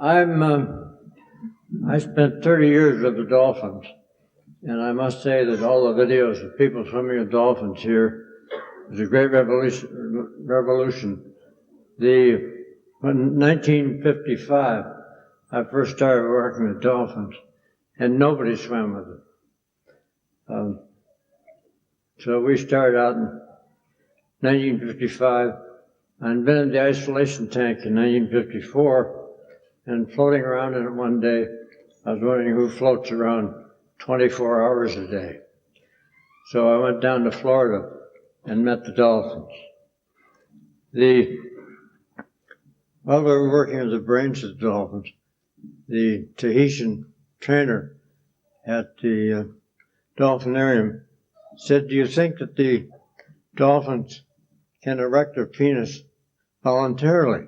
I spent 30 years with the Dolphins, and I must say that all the videos of people swimming with dolphins here is a great revolution. In 1955, I first started working with dolphins, and nobody swam with them. So we started out in 1955. I'd been in the isolation tank in 1954, and floating around in it one day, I was wondering who floats around 24 hours a day. So I went down to Florida and met the dolphins. While we were working with the brains of the dolphins, the Tahitian trainer at the dolphinarium said, "Do you think that the dolphins can erect their penis voluntarily?"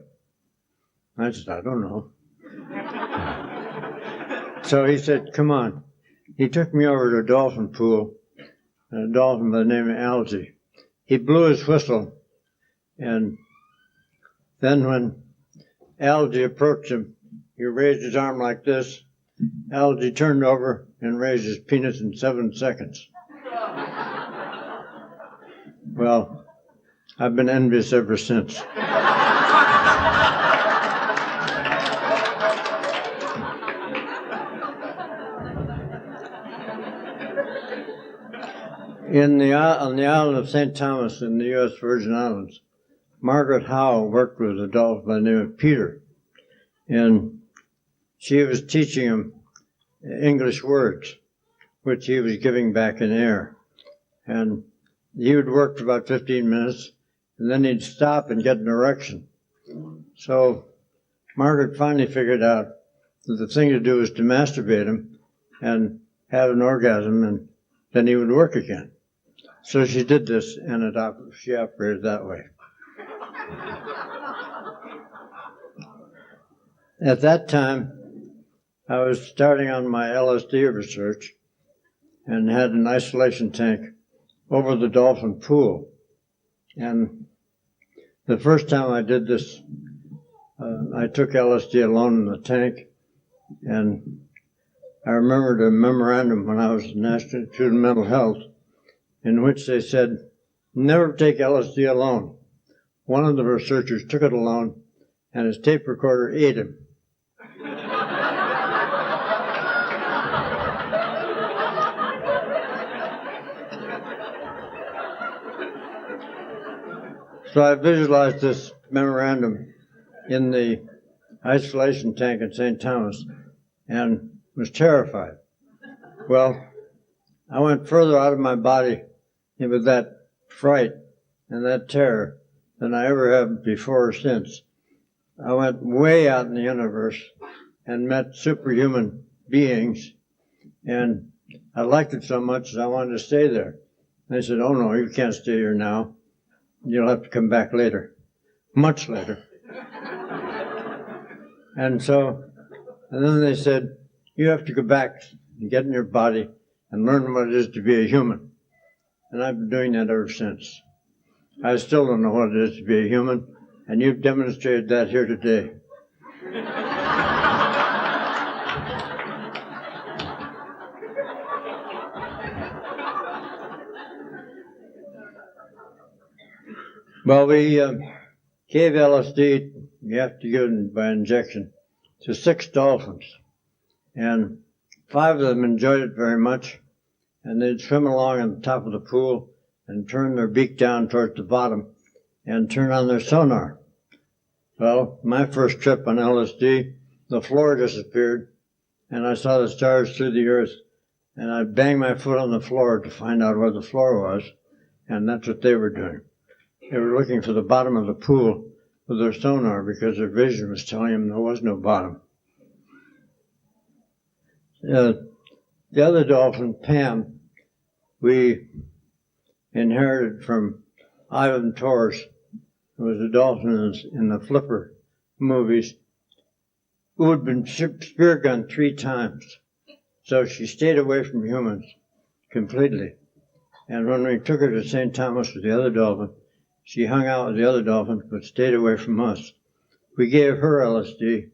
I said, "I don't know." So he said, "Come on." He took me over to a dolphin pool, and a dolphin by the name of Algae. He blew his whistle, and then when Algae approached him, he raised his arm like this. Algae turned over and raised his penis in 7 seconds. Well, I've been envious ever since. On the island of St. Thomas in the U.S. Virgin Islands, Margaret Howe worked with a dolphin by the name of Peter, and she was teaching him English words, which he was giving back in air. And he would work for about 15 minutes, and then he'd stop and get an erection. So Margaret finally figured out that the thing to do was to masturbate him and have an orgasm, and then he would work again. So she did this, and she operated that way. At that time, I was starting on my LSD research and had an isolation tank over the dolphin pool. And the first time I did this, I took LSD alone in the tank, and I remembered a memorandum when I was at the National Institute of Mental Health, in which they said, never take LSD alone. One of the researchers took it alone, and his tape recorder ate him. So I visualized this memorandum in the isolation tank at St. Thomas and was terrified. Well, I went further out of my body with that fright and that terror than I ever have before or since. I went way out in the universe and met superhuman beings, and I liked it so much that I wanted to stay there. They said, "Oh no, you can't stay here now. You'll have to come back later, much later." And then they said, "You have to go back and get in your body and learn what it is to be a human." And I've been doing that ever since. I still don't know what it is to be a human, and you've demonstrated that here today. Well, we gave LSD, you have to give it by injection, to 6 dolphins. And 5 of them enjoyed it very much, and they'd swim along on the top of the pool and turn their beak down towards the bottom and turn on their sonar. Well, my first trip on LSD, the floor disappeared, and I saw the stars through the earth, and I banged my foot on the floor to find out where the floor was, and that's what they were doing. They were looking for the bottom of the pool with their sonar because their vision was telling them there was no bottom. The other dolphin, Pam, we inherited from Ivan Tors, who was a dolphin in the Flipper movies, who had been spear gunned 3 times. So she stayed away from humans completely. And when we took her to St. Thomas with the other dolphin, she hung out with the other dolphins but stayed away from us. We gave her LSD,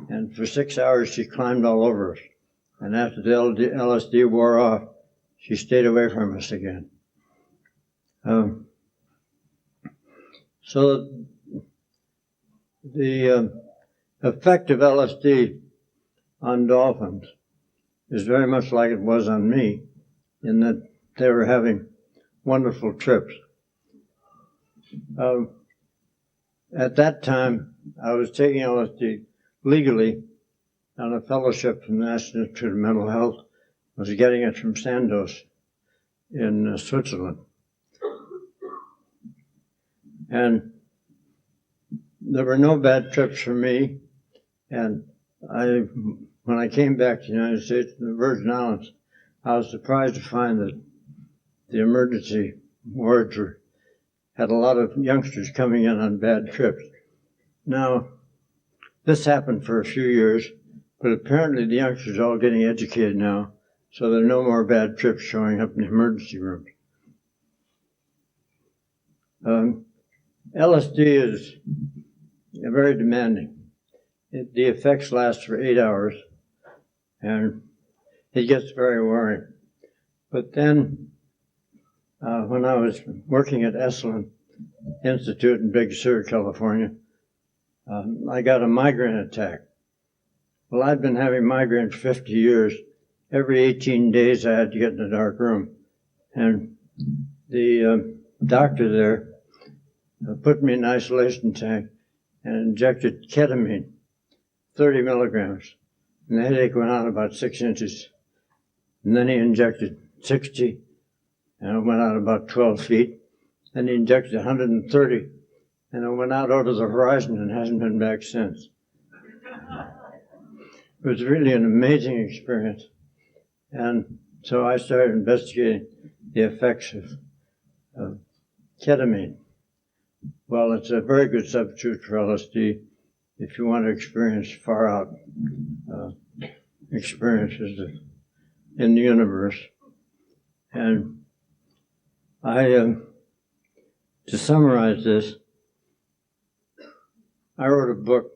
and for 6 hours she climbed all over us. And after the LSD wore off, she stayed away from us again. So the effect of LSD on dolphins is very much like it was on me, in that they were having wonderful trips. At that time, I was taking LSD legally on a fellowship from the National Institute of Mental Health. I was getting it from Sandoz in Switzerland. And there were no bad trips for me. And when I came back to the United States, the Virgin Islands, I was surprised to find that the emergency wards had a lot of youngsters coming in on bad trips. Now, this happened for a few years, but apparently the youngsters are all getting educated now, so there are no more bad trips showing up in the emergency rooms. LSD is very demanding. The effects last for 8 hours, and it gets very wearing. But then, when I was working at Esalen Institute in Big Sur, California, I got a migraine attack. Well, I'd been having migraine for 50 years. Every 18 days I had to get in a dark room. And the doctor there put me in an isolation tank and injected ketamine, 30 milligrams. And the headache went out about 6 inches. And then he injected 60, and it went out about 12 feet. Then he injected 130, and it went out over the horizon and hasn't been back since. It was really an amazing experience. And so I started investigating the effects of ketamine. Well, it's a very good substitute for LSD if you want to experience far out experiences in the universe. And to summarize this, I wrote a book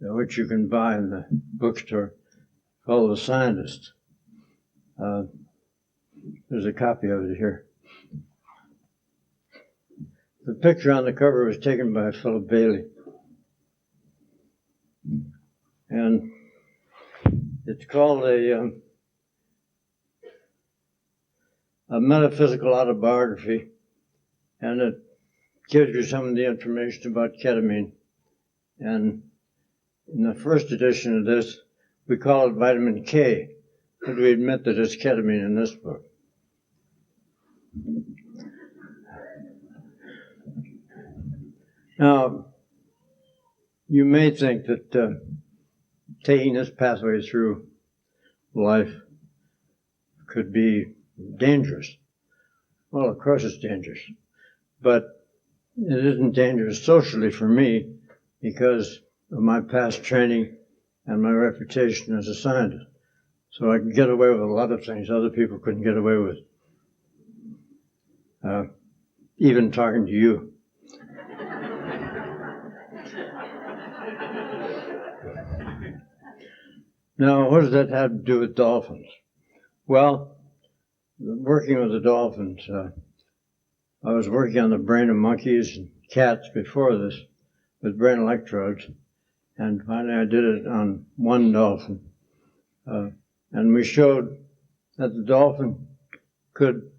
which you can buy in the bookstore called The Scientist. There's a copy of it here. The picture on the cover was taken by Philip Bailey. And it's called a metaphysical autobiography, and it gives you some of the information about ketamine. And in the first edition of this, we call it vitamin K, but we admit that it's ketamine in this book. Now, you may think that taking this pathway through life could be dangerous. Well, of course it's dangerous, but it isn't dangerous socially for me because of my past training and my reputation as a scientist. So I can get away with a lot of things other people couldn't get away with. Even talking to you. Now, what does that have to do with dolphins? Well, working with the dolphins, I was working on the brain of monkeys and cats before this with brain electrodes, and finally I did it on one dolphin. And we showed that the dolphin could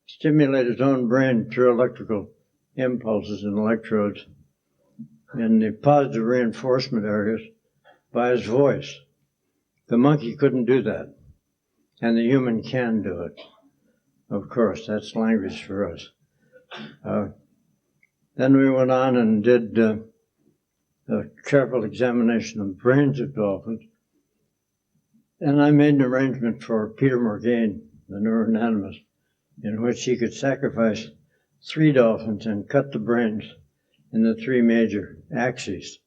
stimulate its own brain through electrical impulses and electrodes in the positive reinforcement areas by his voice. The monkey couldn't do that, and the human can do it. Of course, that's language for us. Then we went on and did a careful examination of the brains of dolphins, and I made an arrangement for Peter Morgaine, the neuroanatomist, in which he could sacrifice 3 dolphins and cut the brains in the 3 major axes.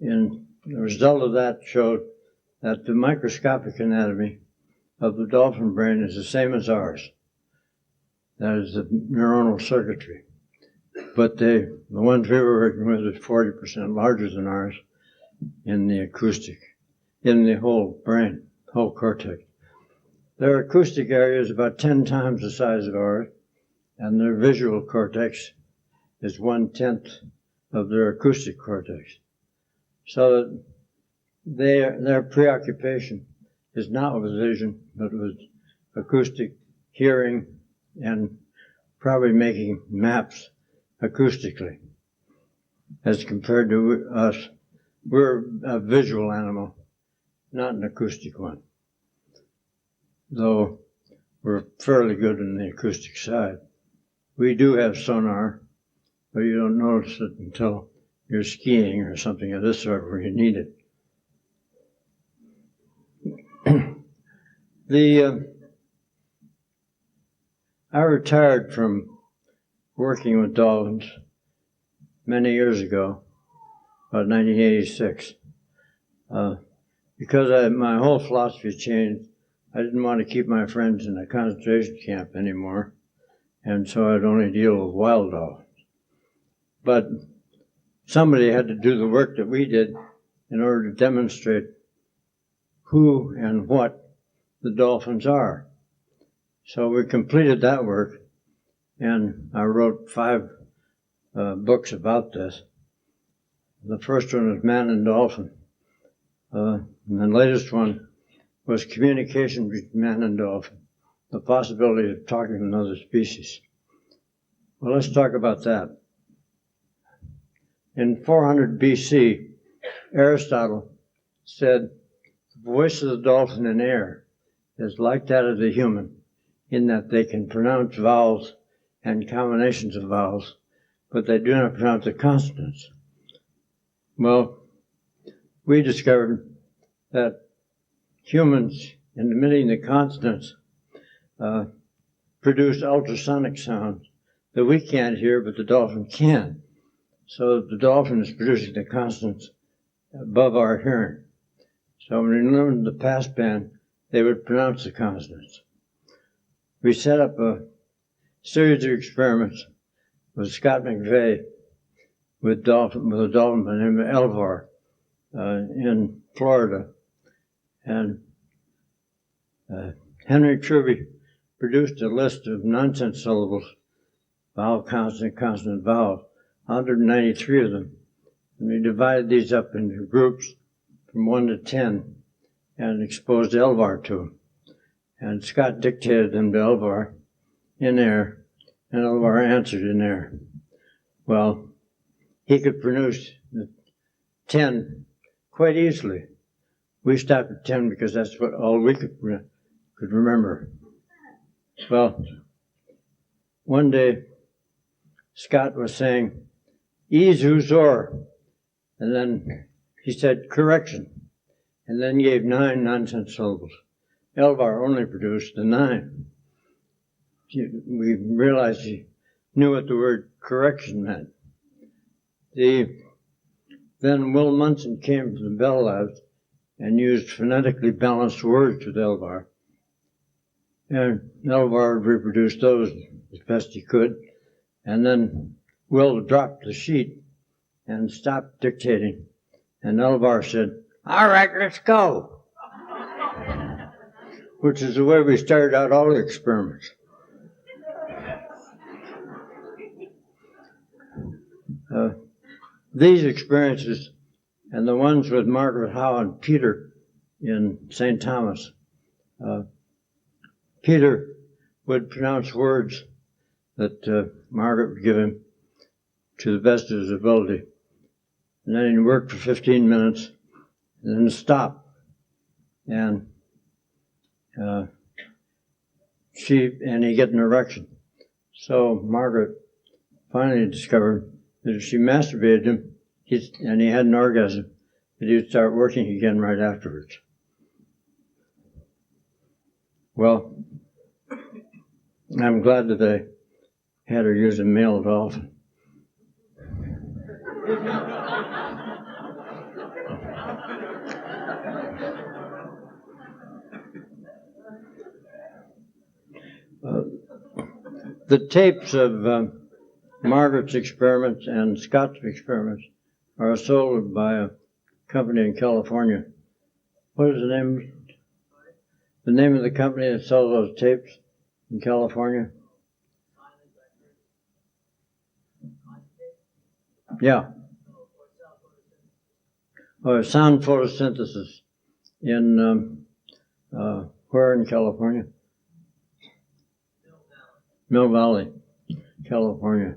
And the result of that showed that the microscopic anatomy of the dolphin brain is the same as ours. That is the neuronal circuitry. But the ones we were working with is 40% larger than ours, in the acoustic, in the whole brain, whole cortex. Their acoustic area is about 10 times the size of ours, and their visual cortex is 1/10 of their acoustic cortex. So that their preoccupation is not with vision, but with acoustic, hearing, and probably making maps acoustically. As compared to us, we're a visual animal, not an acoustic one. Though we're fairly good in the acoustic side. We do have sonar, but you don't notice it until you're skiing or something of this sort where you need it. I retired from working with dolphins many years ago, about 1986, because my whole philosophy changed. I didn't want to keep my friends in a concentration camp anymore, and so I'd only deal with wild dolphins. But somebody had to do the work that we did in order to demonstrate who and what the dolphins are. So we completed that work, and I wrote 5 books about this. The first one was Man and Dolphin, and the latest one was communication between man and dolphin, the possibility of talking with another species. Well, let's talk about that. In 400 BC, Aristotle said, the voice of the dolphin in air is like that of the human, in that they can pronounce vowels and combinations of vowels, but they do not pronounce the consonants. Well, we discovered that humans, in emitting the consonants, produce ultrasonic sounds that we can't hear, but the dolphin can. So the dolphin is producing the consonants above our hearing. So when we learned the passband, they would pronounce the consonants. We set up a series of experiments with Scott McVeigh with a dolphin by the name of Elvar in Florida. And Henry Truby produced a list of nonsense syllables, vowel, consonant, consonant, vowel, 193 of them. And we divided these up into groups from 1 to 10 and exposed Elvar to them. And Scott dictated them to Elvar in air, and Elvar answered in air. Well, he could produce the 10 quite easily. We stopped at 10 because that's what all we could remember. Well, one day, Scott was saying, Izu Zor, and then he said correction, and then gave 9 nonsense syllables. Elvar only produced the 9. We realized he knew what the word correction meant. Then Will Munson came from the Bell Labs and used phonetically balanced words with Elvar. And Elvar reproduced those as best he could. And then Will dropped the sheet and stopped dictating. And Elvar said, all right, let's go. Which is the way we started out all the experiments. These experiences and the ones with Margaret Howe and Peter in St. Thomas, Peter would pronounce words that Margaret would give him to the best of his ability. And then he'd work for 15 minutes and then stop. And he'd get an erection. So Margaret finally discovered that if she masturbated him, and he had an orgasm, that he would start working again right afterwards. Well, I'm glad that they had her use a male dolphin. The tapes of Margaret's experiments and Scott's experiments are sold by a company in California. What is the name? The name of the company that sells those tapes in California? Yeah. Or sound photosynthesis in where in California? Mill Valley, California.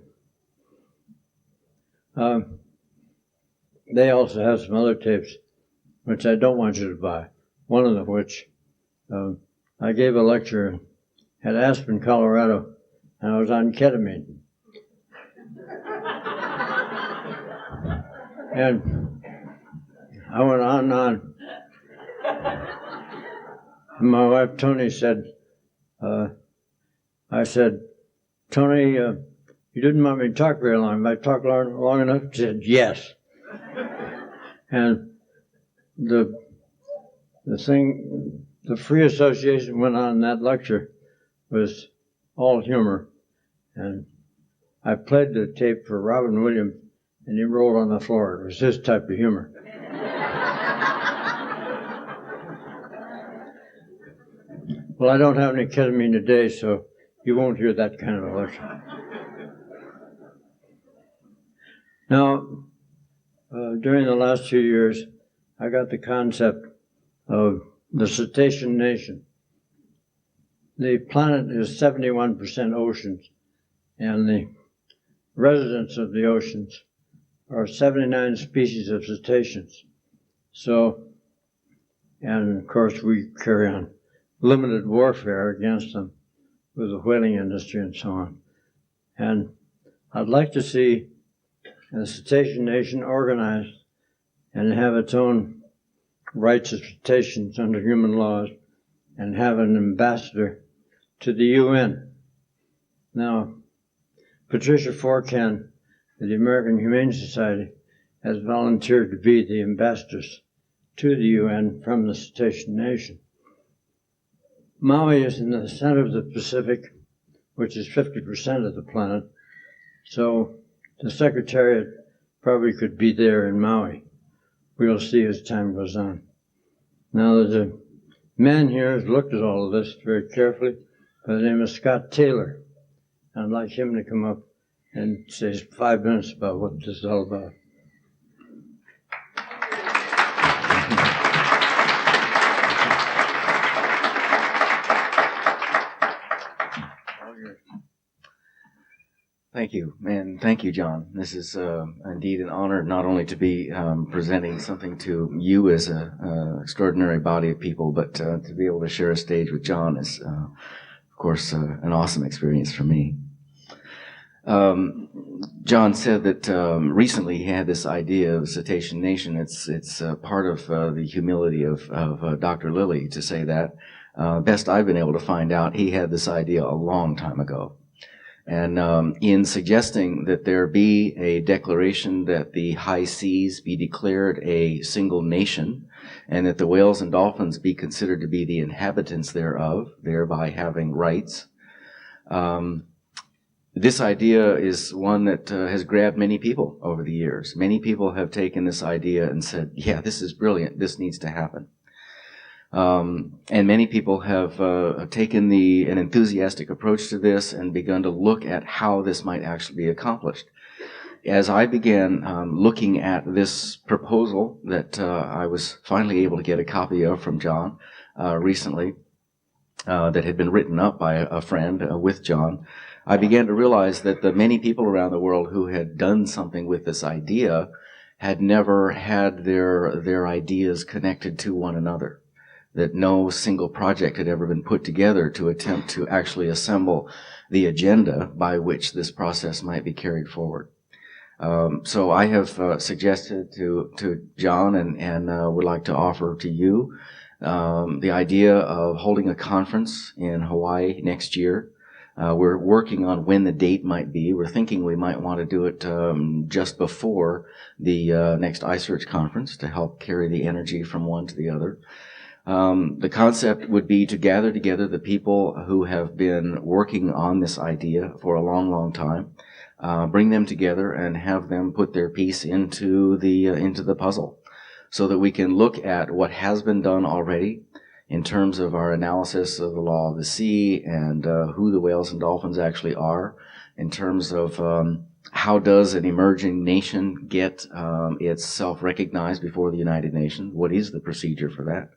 They also have some other tapes, which I don't want you to buy. One of which I gave a lecture at Aspen, Colorado, and I was on ketamine. And I went on and on. And my wife, Tony, said, I said, Tony, you didn't want me to talk very long. If I talked long enough? She said, yes. And the free association went on in that lecture was all humor. And I played the tape for Robin Williams, and he rolled on the floor. It was his type of humor. Well, I don't have any ketamine today, so you won't hear that kind of a lecture. Now, during the last few years, I got the concept of the Cetacean Nation. The planet is 71% oceans, and the residents of the oceans are 79 species of cetaceans. So, and of course we carry on limited warfare against them with the whaling industry and so on. And I'd like to see the Cetacean Nation organized and have its own rights of cetaceans under human laws and have an ambassador to the UN. Now, Patricia Forcan of the American Humane Society has volunteered to be the ambassadors to the UN from the Cetacean Nation. Maui is in the center of the Pacific, which is 50% of the planet, so the Secretariat probably could be there in Maui. We'll see as time goes on. Now, there's a man here who's looked at all of this very carefully by the name of Scott Taylor. I'd like him to come up and say 5 minutes about what this is all about. Thank you, and thank you, John. This is indeed an honor not only to be presenting something to you as an extraordinary body of people, but to be able to share a stage with John is, of course, an awesome experience for me. John said that recently he had this idea of Cetacean Nation. It's part of the humility of Dr. Lilly to say that. Best I've been able to find out, he had this idea a long time ago. And in suggesting that there be a declaration that the high seas be declared a single nation, and that the whales and dolphins be considered to be the inhabitants thereof, thereby having rights. This idea is one that has grabbed many people over the years. Many people have taken this idea and said, yeah, this is brilliant, this needs to happen. And many people have taken an enthusiastic approach to this and begun to look at how this might actually be accomplished. As I began looking at this proposal that I was finally able to get a copy of from John recently, that had been written up by a friend with John, I began to realize that the many people around the world who had done something with this idea had never had their ideas connected to one another. That no single project had ever been put together to attempt to actually assemble the agenda by which this process might be carried forward. So I have suggested to John and would like to offer to you the idea of holding a conference in Hawaii next year. We're working on when the date might be. We're thinking we might want to do it just before the next iSearch conference to help carry the energy from one to the other. The concept would be to gather together the people who have been working on this idea for a long, long time, bring them together and have them put their piece into the puzzle. so that we can look at what has been done already in terms of our analysis of the law of the sea and who the whales and dolphins actually are, in terms of how does an emerging nation get itself recognized before the United Nations? What is the procedure for that?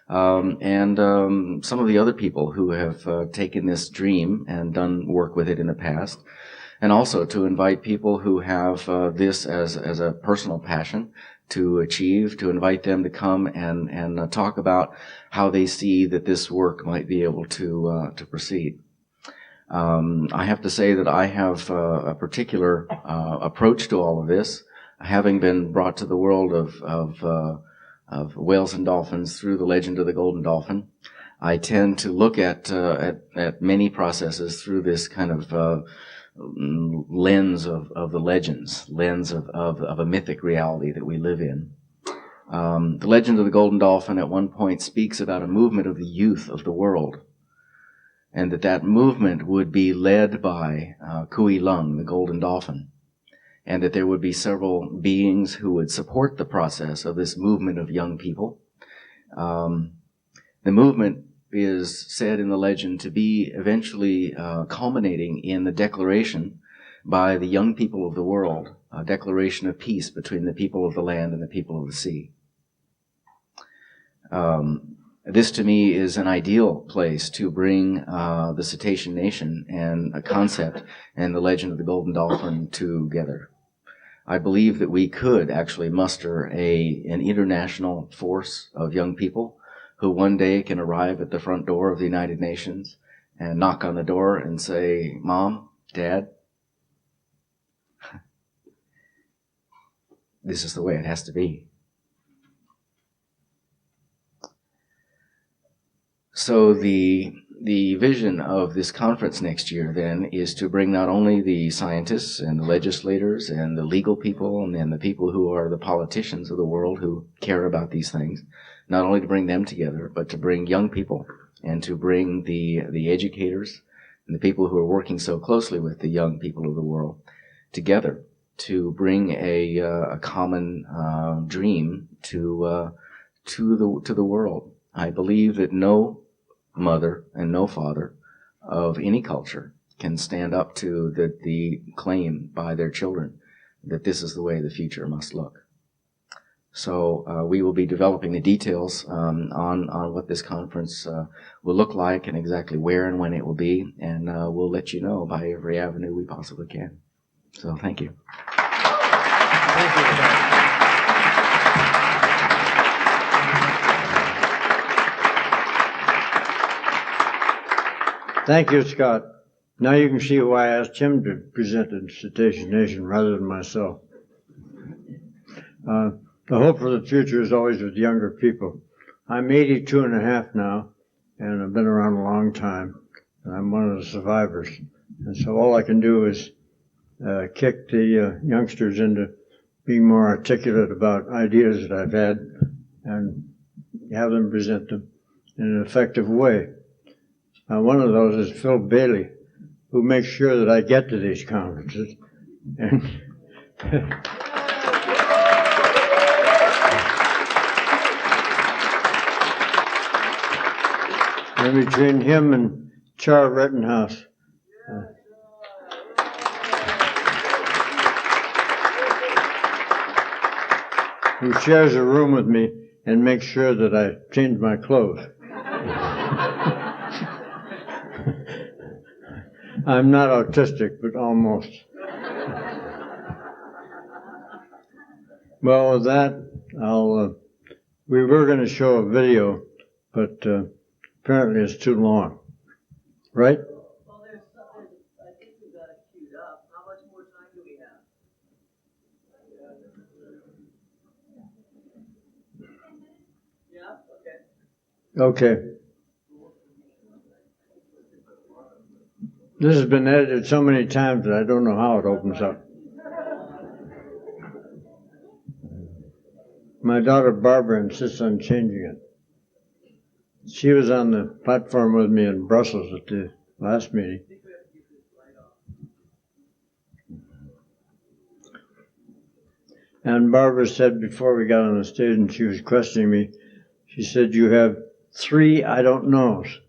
And some of the other people who have taken this dream and done work with it in the past, and also to invite people who have this as a personal passion to achieve, to invite them to come and talk about how they see that this work might be able to proceed. I have to say that I have a particular approach to all of this, having been brought to the world of whales and dolphins through the legend of the golden dolphin. I tend to look at many processes through this kind of lens of the legends, lens of a mythic reality that we live in. The legend of the golden dolphin at one point speaks about a movement of the youth of the world, and that movement would be led by Kui Lung, the golden dolphin, and that there would be several beings who would support the process of this movement of young people. The movement is said in the legend to be eventually culminating in the declaration by the young people of the world, a declaration of peace between the people of the land and the people of the sea. This to me is an ideal place to bring the Cetacean Nation and a concept and the legend of the golden dolphin together. I believe that we could actually muster an international force of young people who one day can arrive at the front door of the United Nations and knock on the door and say, "Mom, Dad, this is the way it has to be." So the vision of this conference next year then is to bring not only the scientists and the legislators and the legal people and then the people who are the politicians of the world who care about these things, not only to bring them together, but to bring young people and to bring the educators and the people who are working so closely with the young people of the world together to bring a common dream to the world. I believe that no mother and no father of any culture can stand up to the claim by their children that this is the way the future must look. So we will be developing the details on what this conference will look like and exactly where and when it will be, and we'll let you know by every avenue we possibly can. So thank you. Thank you. Thank you, Scott. Now you can see why I asked him to present the Cetacean Nation rather than myself. The hope for the future is always with younger people. I'm 82 and a half now, and I've been around a long time, and I'm one of the survivors. And so all I can do is kick the youngsters into being more articulate about ideas that I've had and have them present them in an effective way. One of those is Phil Bailey, who makes sure that I get to these conferences. And and between him and Char Rettenhouse, who shares a room with me and makes sure that I change my clothes. I'm not autistic, but almost. Well, with that, we were going to show a video, but apparently it's too long. Right? Well, I think we got it queued up. How much more time do we have? Yeah, okay. Okay. This has been edited so many times that I don't know how it opens up. My daughter Barbara insists on changing it. She was on the platform with me in Brussels at the last meeting. And Barbara said before we got on the stage and she was questioning me, she said, you have 3 I don't knows.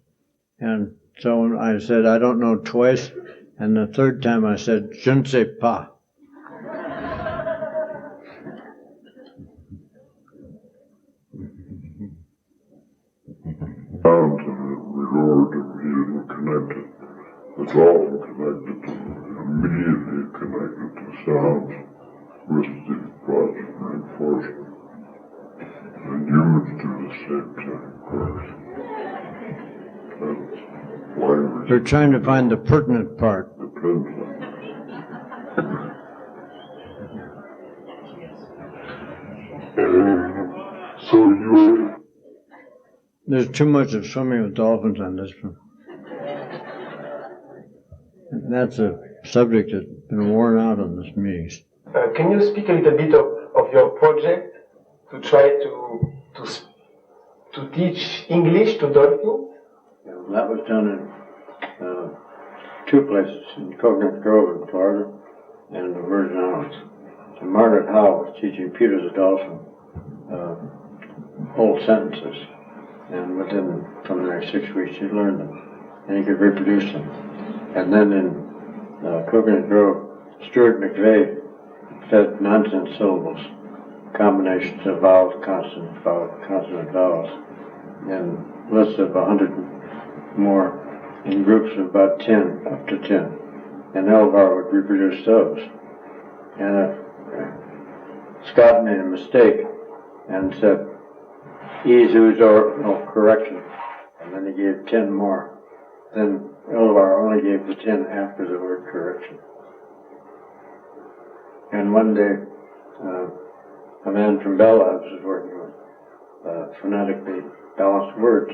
And so I said, I don't know twice. And the third time I said, je ne sais pas. Sounds and we roared and we didn't connect it. It's all connected, immediately connected to sounds with the positive reinforcement. And humans do the same thing, of course. That's language. We're trying to find the pertinent part. Depends on so you There's too much of swimming with dolphins on this one. And that's a subject that's been worn out on this meetings. Can you speak a little bit of your project to try to teach English to dolphins? Yeah, that was done in 2 places, in Coconut Grove in Florida and the Virgin Islands. And Margaret Howe was teaching Peter the dolphin whole sentences. And from the next 6 weeks, he learned them. And he could reproduce them. And then in Coconut Grove, Stuart McVeigh fed nonsense syllables, combinations of vowels, consonant vowels, and lists of 100 more in groups of about 10, up to 10. And Elvar would reproduce those. And Scott made a mistake and said, no correction. And then he gave 10 more. Then Elvar only gave the 10 after the word correction. And one day, a man from Bell Labs was working with phonetically balanced words,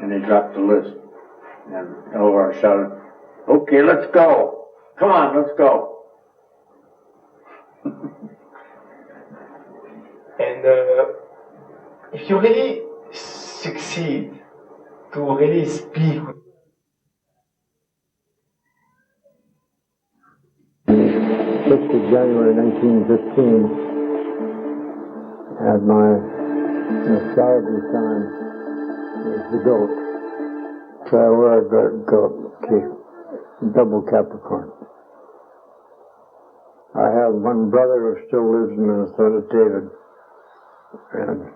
and he dropped the list. And Elvar shouted, "Okay, let's go. Come on, let's go." And if you really succeed to really speak, 6th of January 1915, and my astrology sign is the goat. So I wear a goat key, double Capricorn. I have one brother who still lives in Minnesota, David, and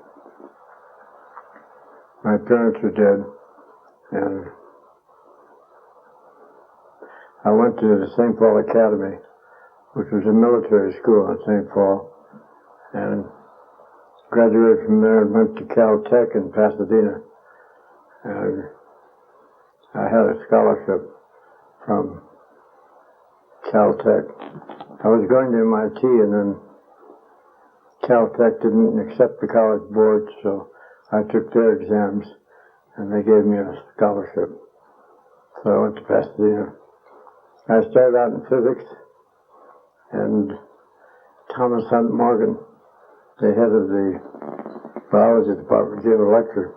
my parents are dead, and I went to the St. Paul Academy, which was a military school in St. Paul, and graduated from there and went to Caltech in Pasadena. And I had a scholarship from Caltech. I was going to MIT, and then Caltech didn't accept the college board, so I took their exams, and they gave me a scholarship. So I went to Pasadena. I started out in physics, and Thomas Hunt Morgan, the head of the biology department, gave a lecture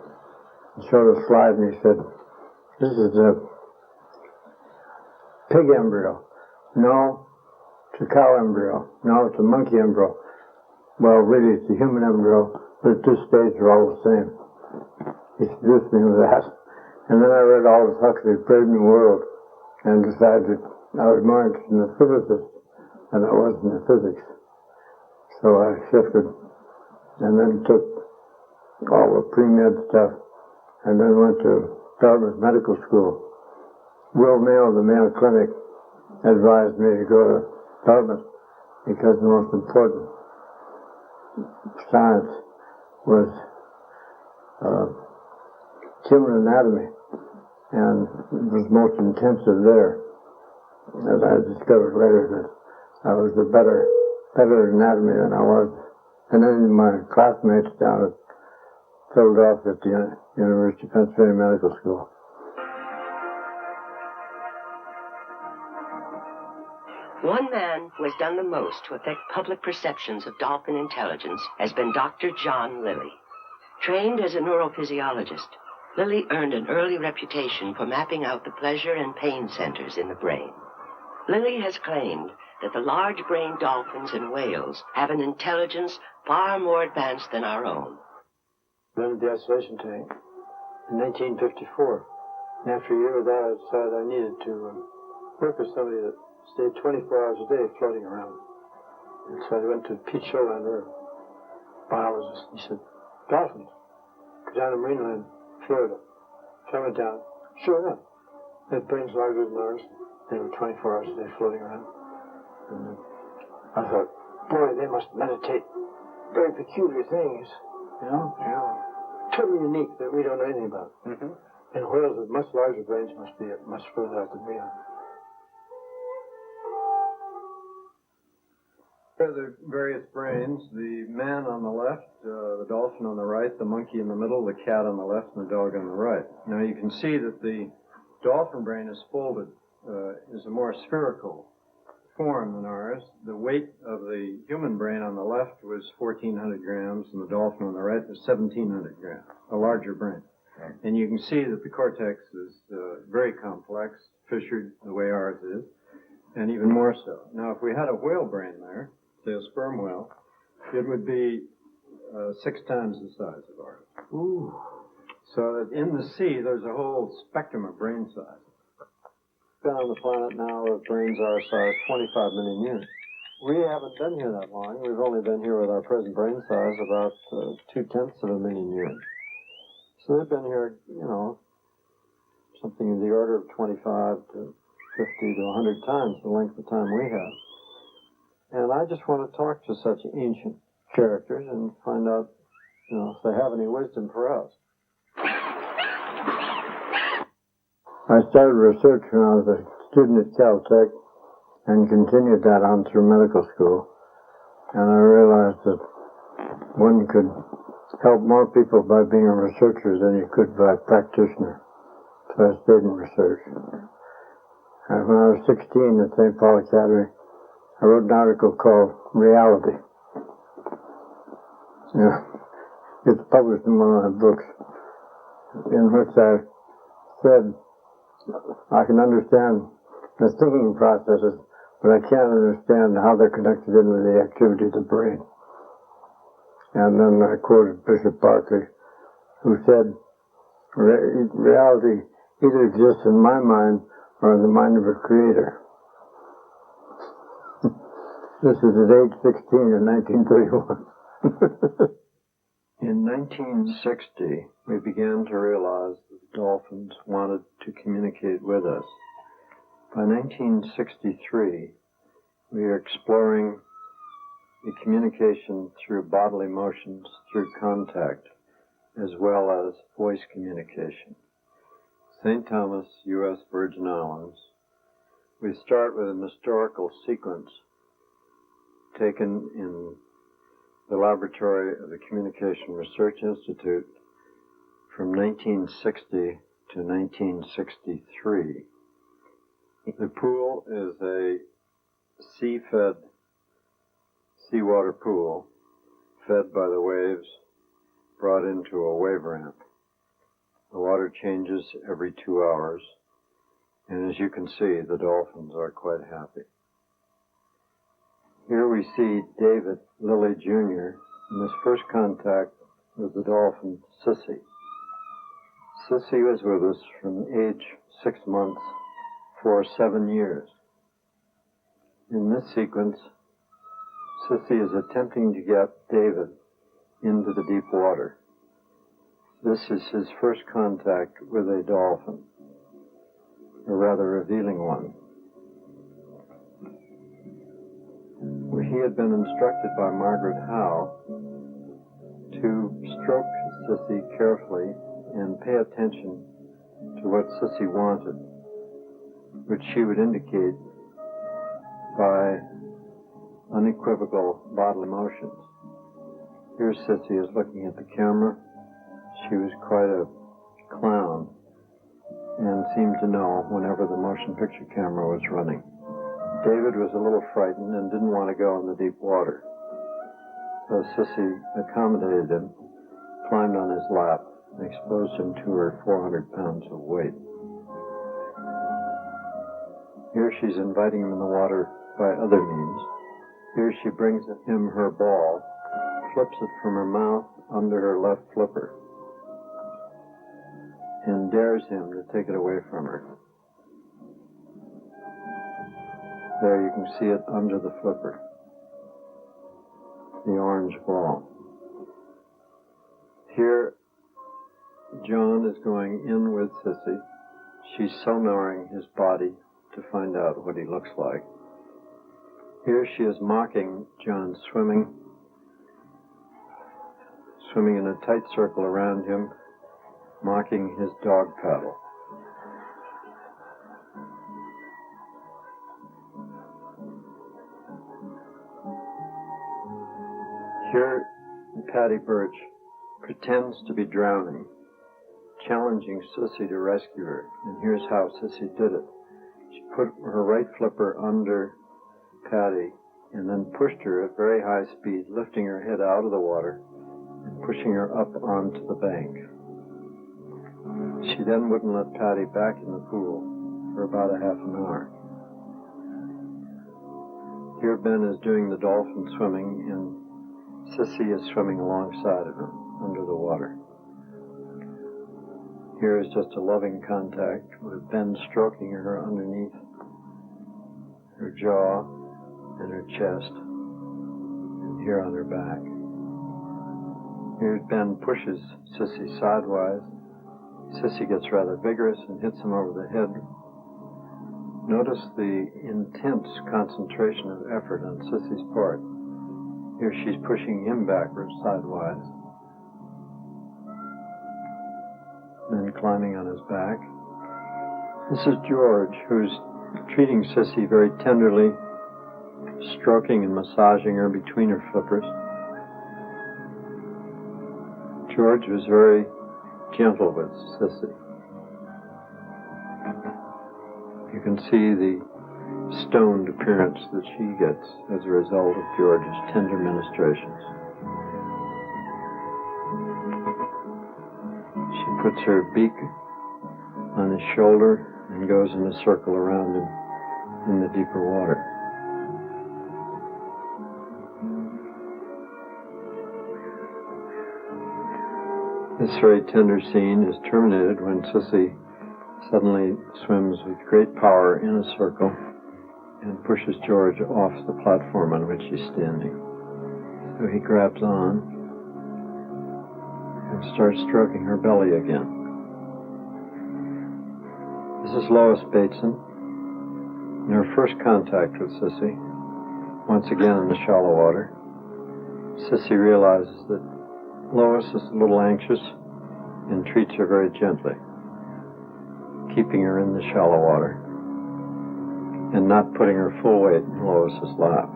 and showed a slide, and he said, "This is a pig embryo." "No, it's a cow embryo." "No, it's a monkey embryo." "Well, really, it's a human embryo, but at this stage they're all the same. He introduced me with that. And then I read Aldous Huxley's Brave New World and decided that I was more interested in the physicist than I was in the physics. So I shifted and then took all the pre-med stuff and then went to Dartmouth Medical School. Will Mayo of the Mayo Clinic advised me to go to Dartmouth because the most important science was human anatomy, and it was most intensive there. As I discovered later that I was a better anatomy than I was, and then my classmates down at Philadelphia at the University of Pennsylvania Medical School. One man who has done the most to affect public perceptions of dolphin intelligence has been Dr. John Lilly. Trained as a neurophysiologist, Lilly earned an early reputation for mapping out the pleasure and pain centers in the brain. Lilly has claimed that the large-brained dolphins and whales have an intelligence far more advanced than our own. I invented the isolation tank in 1954. And after a year of that, I decided I needed to work with somebody that stayed 24 hours a day floating around. And so I went to Pete Scholander, a biologist. He said, dolphins, go down to Marineland, Florida. So I went down. Sure enough. They had brains larger than ours. They were 24 hours a day floating around. And I thought, boy, they must meditate very peculiar things, you know? Yeah. Totally unique that we don't know anything about. Mm-hmm. And whales with much larger brains must be much further out than we are. There are the various brains, the man on the left, the dolphin on the right, the monkey in the middle, the cat on the left, and the dog on the right. Now you can see that the dolphin brain is folded, is a more spherical form than ours. The weight of the human brain on the left was 1,400 grams, and the dolphin on the right was 1,700 grams, a larger brain. And you can see that the cortex is very complex, fissured the way ours is, and even more so. Now, if we had a whale brain there, say a sperm whale, it would be 6 times the size of ours. Ooh. So that in the sea, there's a whole spectrum of brain size. Been on the planet now with brains our size 25 million years. We haven't been here that long. We've only been here with our present brain size about 0.2 of a million years. So they've been here, you know, something in the order of 25 to 50 to 100 times the length of time we have. And I just want to talk to such ancient characters and find out, you know, if they have any wisdom for us. I started research when I was a student at Caltech and continued that on through medical school. And I realized that one could help more people by being a researcher than you could by a practitioner. So I stayed in research. And when I was 16 at St. Paul Academy, I wrote an article called Reality. Yeah. It's published in one of my books, in which I said, I can understand the thinking processes, but I can't understand how they're connected in with the activity of the brain. And then I quoted Bishop Berkeley, who said, reality either exists in my mind or in the mind of a creator. This is at age 16 in 1931. In 1960, we began to realize that the dolphins wanted to communicate with us. By 1963, we were exploring the communication through bodily motions, through contact, as well as voice communication. St. Thomas, U.S. Virgin Islands. We start with an historical sequence taken in the laboratory of the Communication Research Institute from 1960 to 1963. The pool is a sea-fed seawater pool fed by the waves brought into a wave ramp. The water changes every 2 hours, and as you can see, the dolphins are quite happy. Here we see David Lilly Jr. in his first contact with the dolphin Sissy. Sissy was with us from age 6 months for 7 years. In this sequence, Sissy is attempting to get David into the deep water. This is his first contact with a dolphin, a rather revealing one. He had been instructed by Margaret Howe to stroke Sissy carefully and pay attention to what Sissy wanted, which she would indicate by unequivocal bodily motions. Here Sissy is looking at the camera. She was quite a clown and seemed to know whenever the motion picture camera was running. David was a little frightened and didn't want to go in the deep water. So Sissy accommodated him, climbed on his lap, and exposed him to her 400 pounds of weight. Here she's inviting him in the water by other means. Here she brings him her ball, flips it from her mouth under her left flipper, and dares him to take it away from her. There you can see it under the flipper, the orange ball. Here, John is going in with Sissy. She's sonarring his body to find out what he looks like. Here she is mocking John swimming in a tight circle around him, mocking his dog paddle. Here, Patty Birch pretends to be drowning, challenging Sissy to rescue her. And here's how Sissy did it. She put her right flipper under Patty and then pushed her at very high speed, lifting her head out of the water and pushing her up onto the bank. She then wouldn't let Patty back in the pool for about a half an hour. Here Ben is doing the dolphin swimming, and Sissy is swimming alongside of him under the water. Here is just a loving contact with Ben stroking her underneath her jaw and her chest, and here on her back. Here Ben pushes Sissy sidewise. Sissy gets rather vigorous and hits him over the head. Notice the intense concentration of effort on Sissy's part. Here she's pushing him backwards sidewise, then climbing on his back. This is George, who's treating Sissy very tenderly, stroking and massaging her between her flippers. George was very gentle with Sissy. You can see the stoned appearance that she gets as a result of George's tender ministrations. She puts her beak on his shoulder and goes in a circle around him in the deeper water. This very tender scene is terminated when Sissy suddenly swims with great power in a circle and pushes George off the platform on which he's standing. So he grabs on and starts stroking her belly again. This is Lois Bateson in her first contact with Sissy, once again in the shallow water. Sissy realizes that Lois is a little anxious and treats her very gently, keeping her in the shallow water and not putting her full weight in Lois's lap.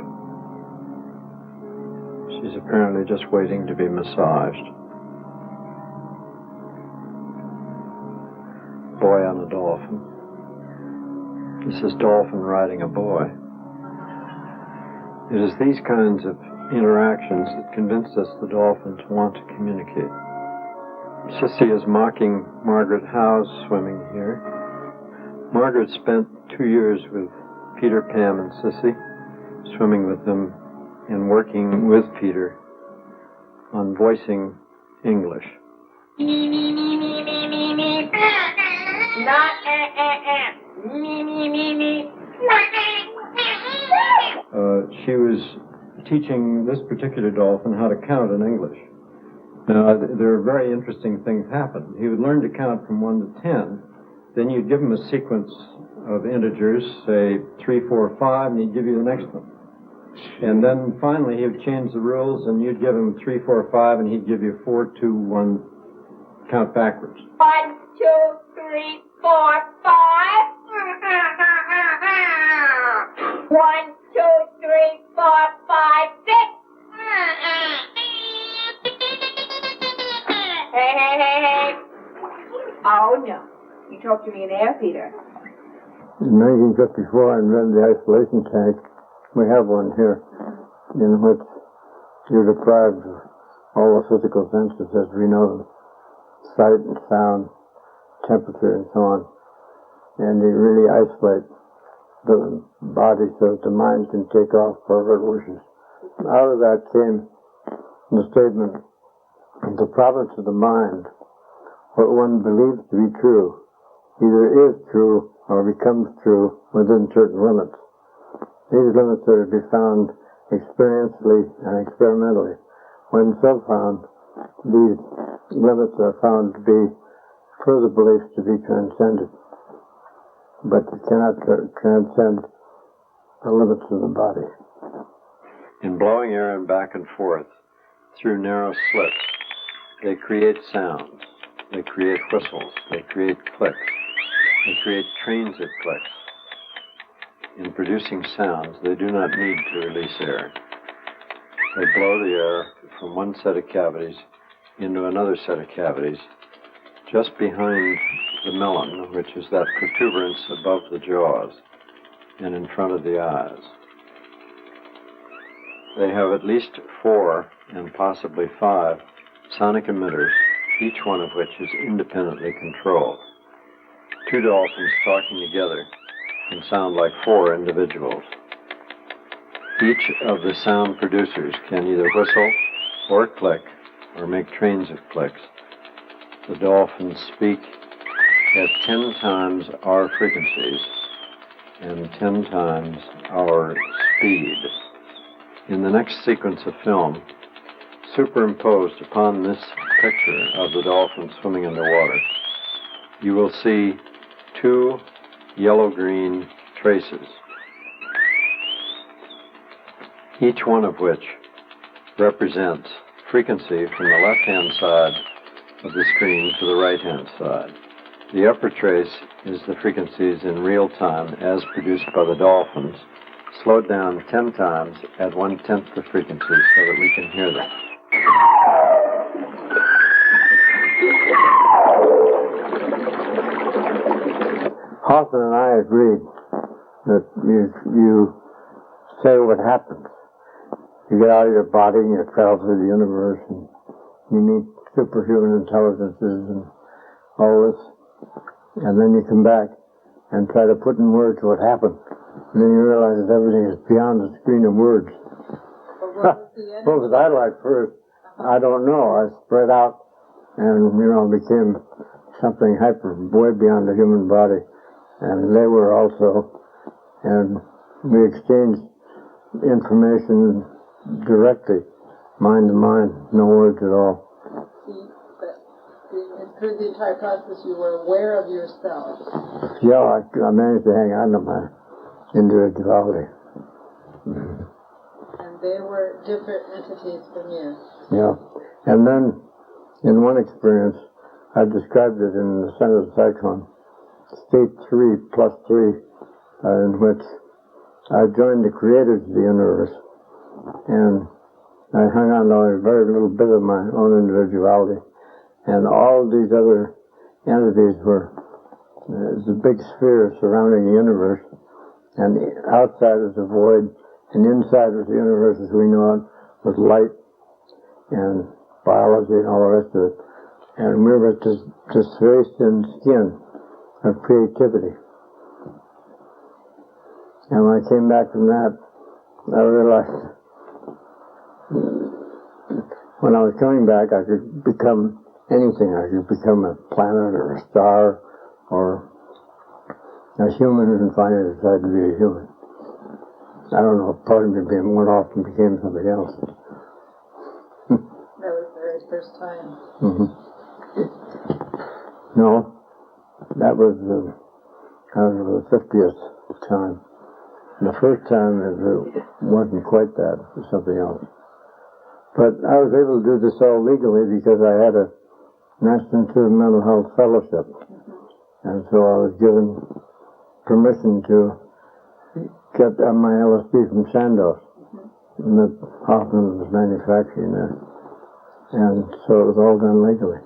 She's apparently just waiting to be massaged. Boy on a dolphin. This is dolphin riding a boy. It is these kinds of interactions that convinced us the dolphins want to communicate. Sissy is mocking Margaret Howe's swimming here. Margaret spent 2 years with Peter, Pam, and Sissy, swimming with them and working with Peter on voicing English. Me, me, me, me, me, me, me. Not me, me, me, me. She was teaching this particular dolphin how to count in English. Now, there are very interesting things happen. He would learn to count from 1 to 10. Then you'd give him a sequence of integers, say 3, 4, 5, and he'd give you the next one. And then finally he would change the rules, and you'd give him 3, 4, 5, and he'd give you 4, 2, 1, count backwards. 1, 2, 3, 4, 5. 1, 2, 3, 4, 5, 6. Hey. Oh, no. You talk to me in air, Peter. In 1954, I invented the isolation tank. We have one here, in which you're deprived of all the physical senses, as we know, sight and sound, temperature, and so on. And you really isolate the body so that the mind can take off wherever it wishes. Out of that came the statement, the province of the mind, what one believes to be true, either is true or becomes true within certain limits. These limits are to be found experientially and experimentally. When so found, these limits are found to be further beliefs to be transcended. But you cannot transcend the limits of the body. In blowing air back and forth through narrow slits, they create sounds, they create whistles, they create clicks, they create trains of clicks. In producing sounds, they do not need to release air. They blow the air from one set of cavities into another set of cavities, just behind the melon, which is that protuberance above the jaws and in front of the eyes. They have at least 4 and possibly 5 sonic emitters, each one of which is independently controlled. 2 dolphins talking together can sound like 4 individuals. Each of the sound producers can either whistle or click or make trains of clicks. The dolphins speak at 10 times our frequencies and 10 times our speed. In the next sequence of film, superimposed upon this picture of the dolphins swimming underwater, you will see 2 yellow-green traces, each one of which represents frequency from the left-hand side of the screen to the right-hand side. The upper trace is the frequencies in real time as produced by the dolphins, slowed down 10 times at 1/10 the frequency so that we can hear them. Hoffman and I agreed that you say what happens. You get out of your body and you travel through the universe and you meet superhuman intelligences and all this, and then you come back and try to put in words what happened. And then you realize that everything is beyond the screen of words. What was I like first? I don't know. I spread out and, became something hyper, way beyond the human body. And they were also. And we exchanged information directly, mind to mind, no words at all. Through the entire process, you were aware of yourself. Yeah, I managed to hang on to my individuality. And they were different entities from you. Yeah. And then, in one experience, I described it in the center of the cyclone, state 3 plus 3, in which I joined the creators of the universe, and I hung on to a very little bit of my own individuality. And all these other entities were the big sphere surrounding the universe, and outside was the void, and inside was the universe as we know it, with light and biology and all the rest of it. And we were this very thin skin of creativity. And when I came back from that, I realized when I was coming back, I could become anything. I could become a planet or a star or a human and finally decided to be a human. I don't know, part of me went off and became something else. That was the very first time. Mm-hmm. No, that was the 50th time. The first time it wasn't quite that, it was something else. But I was able to do this all legally because I had a National Institute of Mental Health Fellowship. And so I was given permission to get my LSD from Sandoz. And that Hoffman was manufacturing there. And so it was all done legally.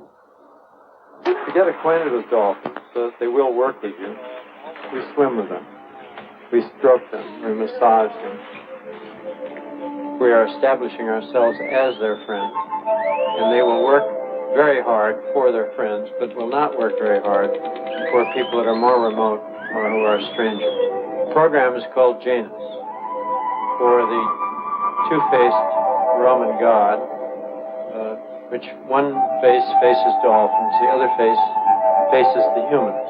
To get acquainted with dolphins so that they will work with you, we swim with them. We stroke them. We massage them. We are establishing ourselves as their friends. And they will work very hard for their friends, but will not work very hard for people that are more remote or who are strangers. program is called Janus, for the two-faced Roman god, which one face faces dolphins, the other face faces the humans.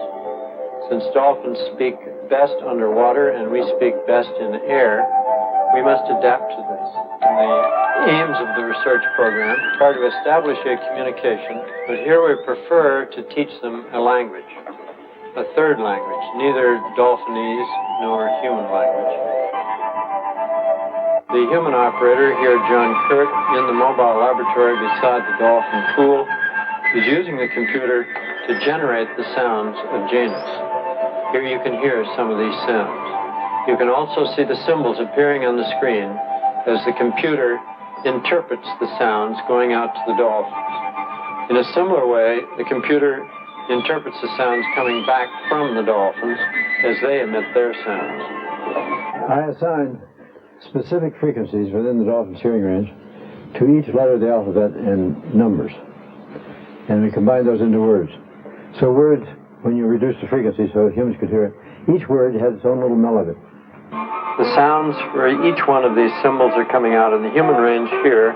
Since dolphins speak best underwater and we speak best in air, we must adapt to this. And the aims of the research program are to establish a communication, but here we prefer to teach them a language, a third language, neither Dolphinese nor human language. The human operator, here John Kirk, in the mobile laboratory beside the dolphin pool, is using the computer to generate the sounds of Janus. Here you can hear some of these sounds. You can also see the symbols appearing on the screen as the computer interprets the sounds going out to the dolphins. In a similar way, the computer interprets the sounds coming back from the dolphins as they emit their sounds. I assigned specific frequencies within the dolphin's hearing range to each letter of the alphabet and numbers. And we combined those into words. So words, when you reduce the frequency so humans could hear it, each word had its own little melody. The sounds for each one of these symbols are coming out in the human range here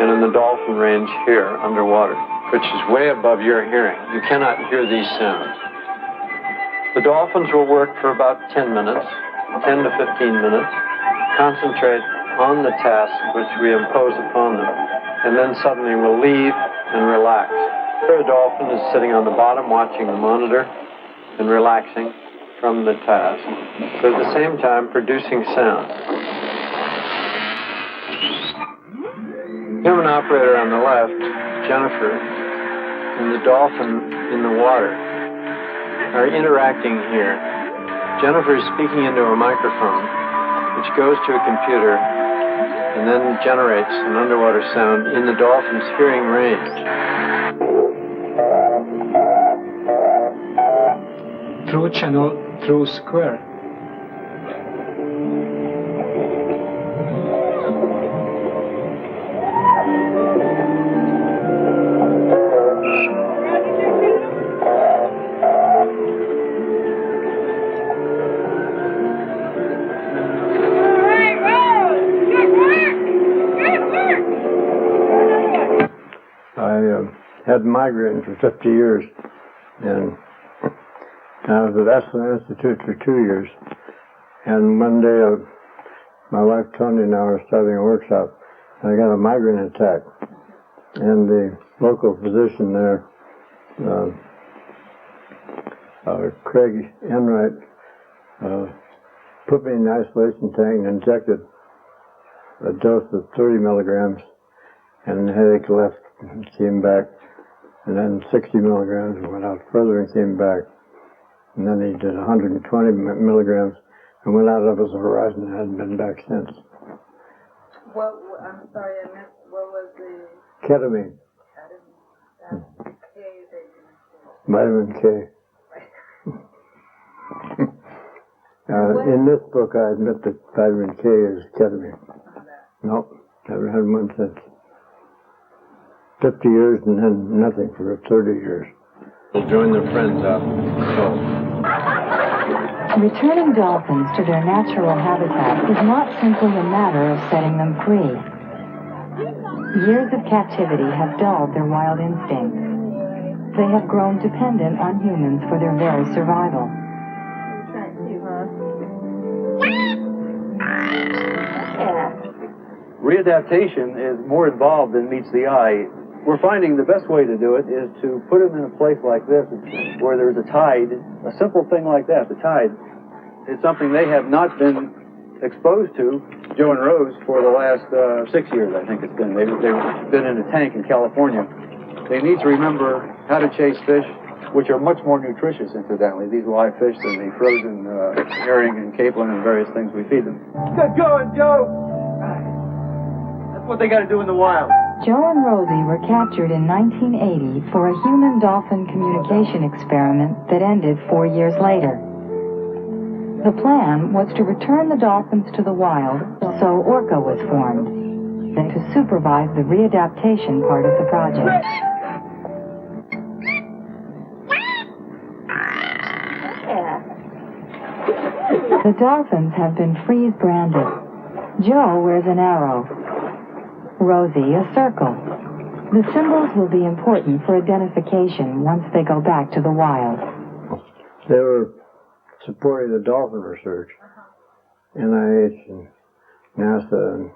and in the dolphin range here underwater, which is way above your hearing. You cannot hear these sounds. The dolphins will work for about 10 minutes, 10 to 15 minutes, concentrate on the task which we impose upon them, and then suddenly will leave and relax. The dolphin is sitting on the bottom watching the monitor and relaxing from the task, but at the same time producing sound. Human operator on the left, Jennifer, and the dolphin in the water are interacting here. Jennifer is speaking into a microphone, which goes to a computer and then generates an underwater sound in the dolphin's hearing range. Through channel, through square. I had migraine for 50 years, and I was at Aspen Institute for 2 years. And one day, my wife Tony and I were starting a workshop, and I got a migraine attack. And the local physician there, Craig Enright, put me in the isolation tank and injected a dose of 30 milligrams, and the headache left and came back. And then 60 milligrams and went out further and came back. And then he did 120 milligrams and went out of his horizon and hadn't been back since. I'm sorry, I missed, what was the... Ketamine. That's K that you Vitamin K. In this book, I admit that vitamin K is ketamine. Nope, haven't had one since. 50 years and then nothing for 30 years. They'll join their friends out in the Gulf. Returning dolphins to their natural habitat is not simply a matter of setting them free. Years of captivity have dulled their wild instincts. They have grown dependent on humans for their very survival. Readaptation is more involved than meets the eye. We're finding the best way to do it is to put them in a place like this where there's a tide. A simple thing like that, the tide, is something they have not been exposed to, Joe and Rose, for the last 6 years, I think it's been. They've been in a tank in California. They need to remember how to chase fish, which are much more nutritious, incidentally, these live fish, than the frozen herring and capelin and various things we feed them. Good going, Joe! That's what they got to do in the wild. Joe and Rosie were captured in 1980 for a human-dolphin communication experiment that ended 4 years later. The plan was to return the dolphins to the wild, so Orca was formed, and to supervise the readaptation part of the project. The dolphins have been freeze branded. Joe wears an arrow. Rosie a circle. The symbols will be important for identification once they go back to the wild. They were supporting the dolphin research. NIH and NASA and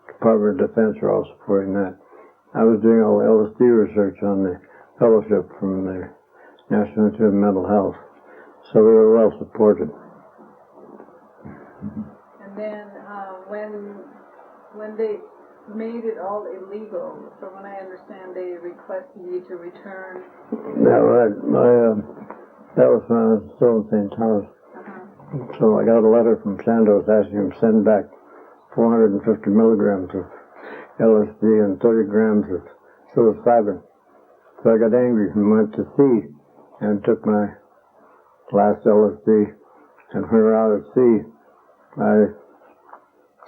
Department of Defense were all supporting that. I was doing all the LSD research on the fellowship from the National Institute of Mental Health. So we were well supported. And then when they made it all illegal, from what I understand, they requested you to return. Yeah, right. That was when I was still in St. Thomas. So I got a letter from Sandoz asking him to send back 450 milligrams of LSD and 30 grams of psilocybin. So I got angry and went to sea and took my last LSD, and when we were out at sea,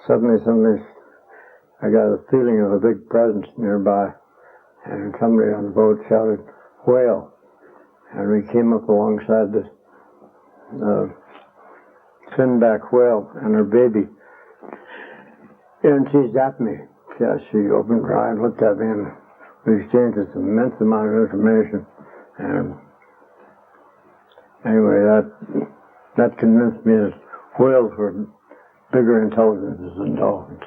suddenly I got a feeling of a big presence nearby, and somebody on the boat shouted, "Whale!" And we came up alongside this finback whale and her baby, and she zapped me. Yeah, she opened her eye and looked at me, and we exchanged this immense amount of information. And anyway, that convinced me that whales were bigger intelligences than dolphins.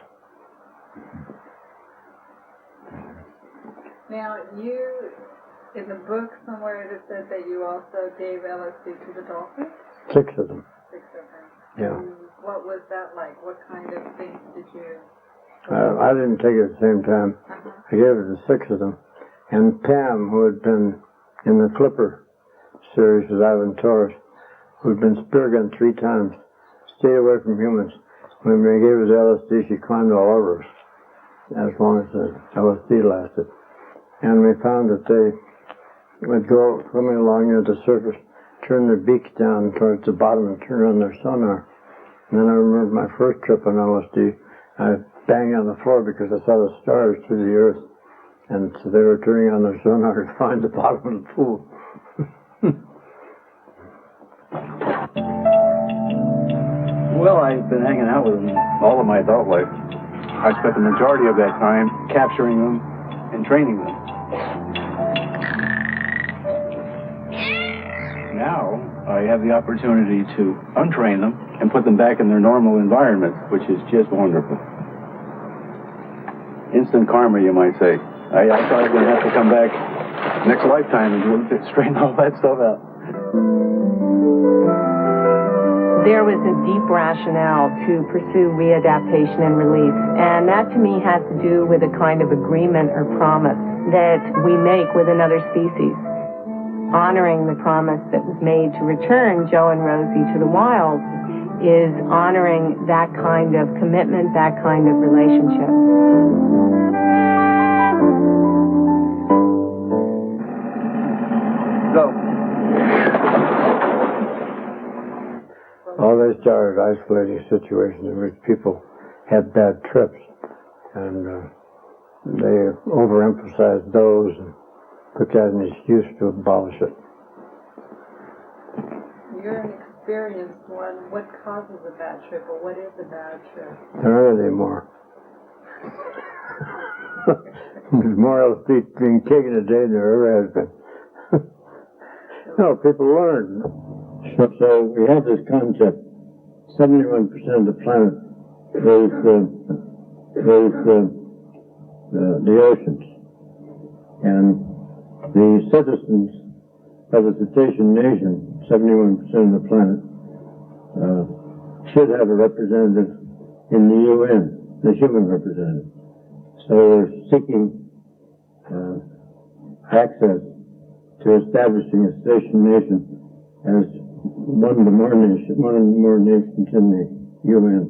Now, you, in the book somewhere, it said that you also gave LSD to the dolphins? 6 of them. 6 of them. Yeah. And what was that like? What kind of things did you... I didn't take it at the same time. I gave it to 6 of them. And Pam, who had been in the Flipper series with Ivan Torres, who had been spear gunned 3 times, stayed away from humans. When we gave her the LSD, she climbed all over us, as long as the LSD lasted. And we found that they would go swimming along near the surface, turn their beaks down towards the bottom and turn on their sonar. And then I remember my first trip on LSD, I banged on the floor because I saw the stars through the earth. And so they were turning on their sonar to find the bottom of the pool. Well, I've been hanging out with them all of my adult life. I spent the majority of that time capturing them and training them. Now, I have the opportunity to untrain them and put them back in their normal environment, which is just wonderful. Instant karma, you might say. I thought I was going to have to come back next lifetime and straighten all that stuff out. There was a deep rationale to pursue readaptation and release, and that to me has to do with a kind of agreement or promise that we make with another species. Honoring the promise that was made to return Joe and Rosie to the wild is honoring that kind of commitment, that kind of relationship. Go. All they started isolating situations in which people had bad trips, and they overemphasized those and took that as an excuse to abolish it. You're an experienced one. What causes a bad trip, or what is a bad trip? There aren't any more. There's more LSD being taken a day than there ever has been. No, people learn. So we have this concept. 71% of the planet is the oceans. And the citizens of the Cetacean Nation, 71% of the planet, should have a representative in the UN, the human representative. So we're seeking access to establishing a Cetacean Nation as one of the more nations in the UN,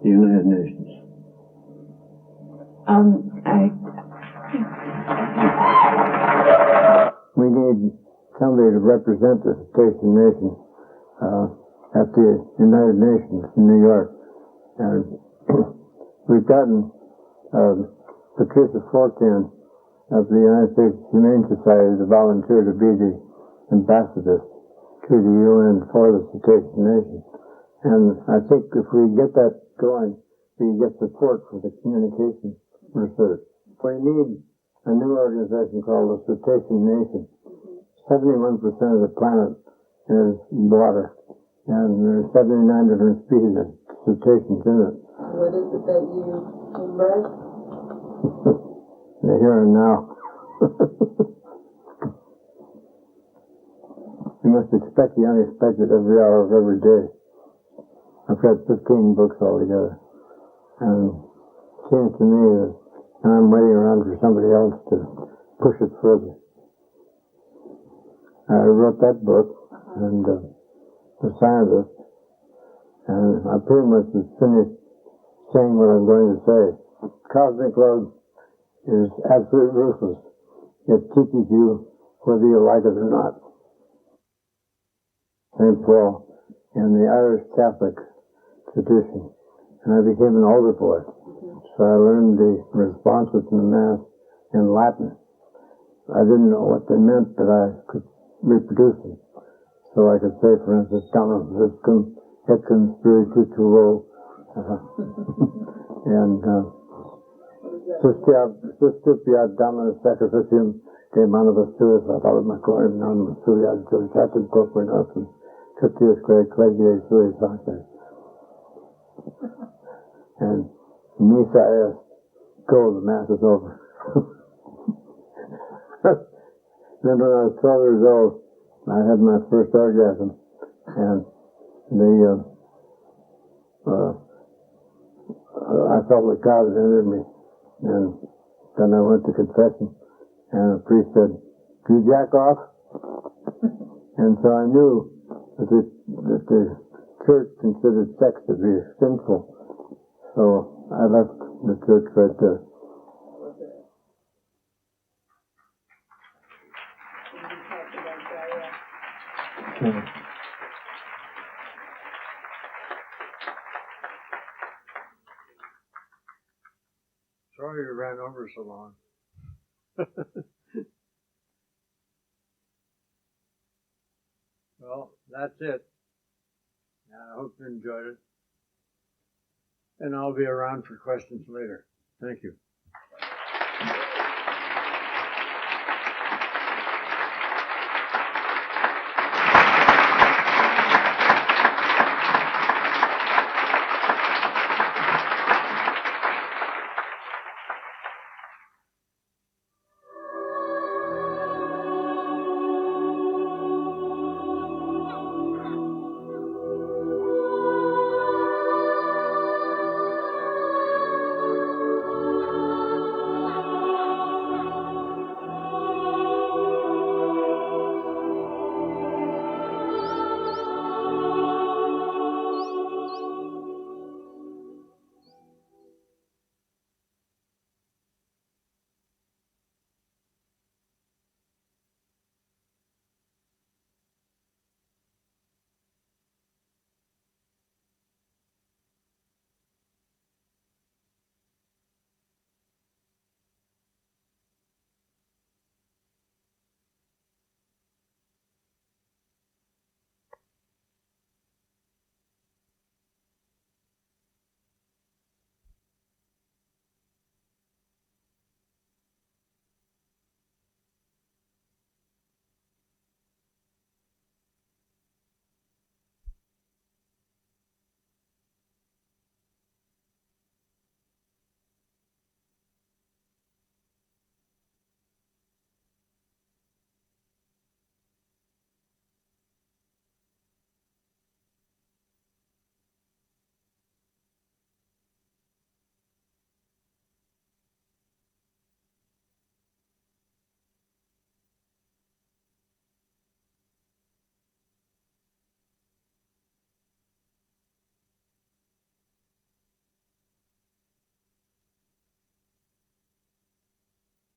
the United Nations. We need somebody to represent the Cetacean Nation at the United Nations in New York. And we've gotten Patricia Fortin of the United States Humane Society to volunteer to be the ambassador to the UN for the Cetacean Nation. And I think if we get that going, we get support for the communication research. We need a new organization called the Cetacean Nation. 71% of the planet is water, and there's 79 different species of cetaceans in it. What is it that you read? The here and now. You must expect the unexpected every hour of every day. I've read 15 books altogether, and it seems to me that I'm waiting around for somebody else to push it further. I wrote that book, and The Scientist, and I pretty much was finished saying what I'm going to say. Cosmic love is absolute ruthless. It teaches you whether you like it or not. St. Paul in the Irish Catholic tradition, and I became an older boy. So I learned the responses in the Mass in Latin. I didn't know what they meant, but I could reproduce them. So I could say, for instance, Dominum Viscum, Ecum Spirituo, and Sustitia Dominus Sacrificium de Manibus Tuus, Abalamacorum, Non Suiad, Catum Corporinus, Tritius Quae Ecclesiae Sui Sancte. And Misa est, go, the Mass is over. Then when I was 12 years old, I had my first orgasm, and I felt like God had entered me, and then I went to confession, and the priest said, "Do you jack off?" And so I knew that the church considered sex to be sinful, so I left the church right there. Sorry you ran over so long. Well, that's it. I hope you enjoyed it. And I'll be around for questions later. Thank you.